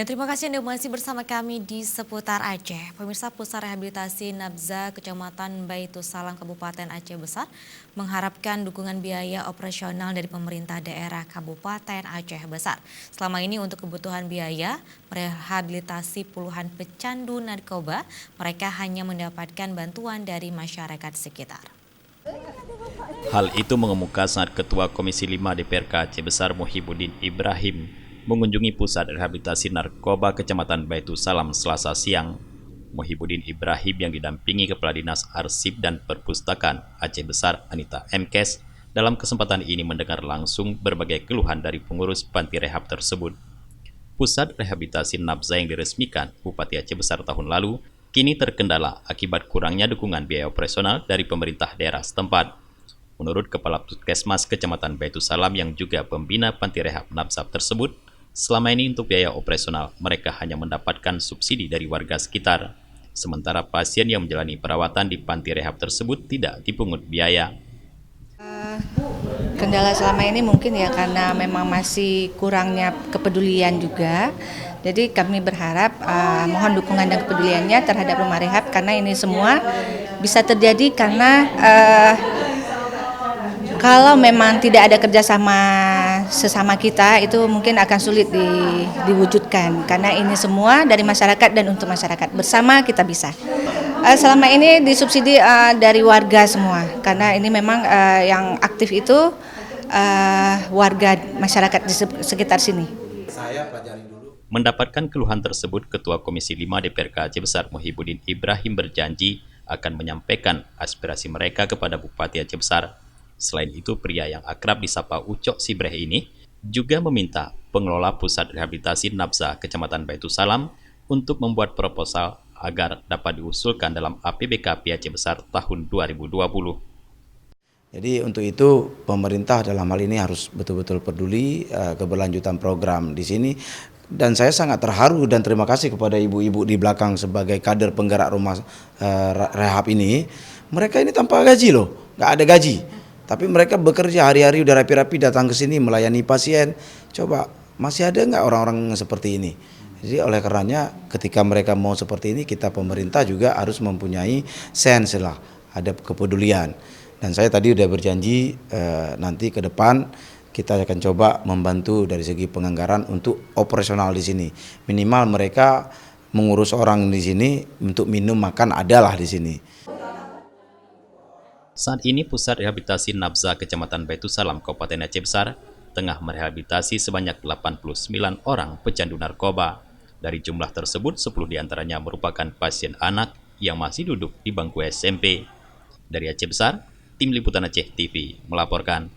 Ya, terima kasih Anda masih bersama kami di seputar Aceh. Pemirsa, Pusat Rehabilitasi Nabza Kecamatan Baitussalam Kabupaten Aceh Besar mengharapkan dukungan biaya operasional dari pemerintah daerah Kabupaten Aceh Besar. Selama ini untuk kebutuhan biaya merehabilitasi puluhan pecandu narkoba, mereka hanya mendapatkan bantuan dari masyarakat sekitar. Hal itu mengemuka saat Ketua Komisi 5 DPRK Aceh Besar Muhyiddin Ibrahim mengunjungi Pusat Rehabilitasi Narkoba Kecamatan Baitussalam Selasa siang. Muhyiddin Ibrahim yang didampingi Kepala Dinas Arsip dan Perpustakaan Aceh Besar Anita Mkes dalam kesempatan ini mendengar langsung berbagai keluhan dari pengurus panti rehab tersebut. Pusat Rehabilitasi Nabza yang diresmikan Bupati Aceh Besar tahun lalu kini terkendala akibat kurangnya dukungan biaya operasional dari pemerintah daerah setempat. Menurut Kepala Puskesmas Kecamatan Baitussalam yang juga pembina panti rehab Nabza tersebut, selama ini untuk biaya operasional mereka hanya mendapatkan subsidi dari warga sekitar. Sementara pasien yang menjalani perawatan di panti rehab tersebut tidak dipungut biaya. Kendala selama ini mungkin ya karena memang masih kurangnya kepedulian juga. Jadi kami berharap mohon dukungan dan kepeduliannya terhadap rumah rehab karena ini semua bisa terjadi karena kalau memang tidak ada kerjasama sesama kita itu mungkin akan sulit diwujudkan karena ini semua dari masyarakat dan untuk masyarakat, bersama kita bisa. Selama ini disubsidi dari warga semua karena ini memang yang aktif itu warga masyarakat di sekitar sini. Mendapatkan keluhan tersebut, Ketua Komisi 5 DPRK Aceh Besar Muhyiddin Ibrahim berjanji akan menyampaikan aspirasi mereka kepada Bupati Aceh Besar. Selain itu, pria yang akrab disapa Ucok Sibreh ini juga meminta pengelola Pusat Rehabilitasi Nabza Kecamatan Baitussalam untuk membuat proposal agar dapat diusulkan dalam APBKP Aceh Besar tahun 2020. Jadi untuk itu pemerintah dalam hal ini harus betul-betul peduli keberlanjutan program di sini. Dan saya sangat terharu dan terima kasih kepada ibu-ibu di belakang sebagai kader penggerak rumah rehab ini. Mereka ini tanpa gaji loh, nggak ada gaji. Tapi mereka bekerja hari-hari udah rapi-rapi datang ke sini melayani pasien. Coba masih ada nggak orang-orang seperti ini? Jadi oleh karenanya ketika mereka mau seperti ini kita pemerintah juga harus mempunyai sense lah, ada kepedulian. Dan saya tadi udah berjanji nanti ke depan kita akan coba membantu dari segi penganggaran untuk operasional di sini. Minimal mereka mengurus orang di sini untuk minum makan adalah di sini. Saat ini Pusat Rehabilitasi Nabza Kecamatan Baitussalam Kabupaten Aceh Besar tengah merehabilitasi sebanyak 89 orang pecandu narkoba. Dari jumlah tersebut, 10 diantaranya merupakan pasien anak yang masih duduk di bangku SMP. Dari Aceh Besar, Tim Liputan Aceh TV melaporkan.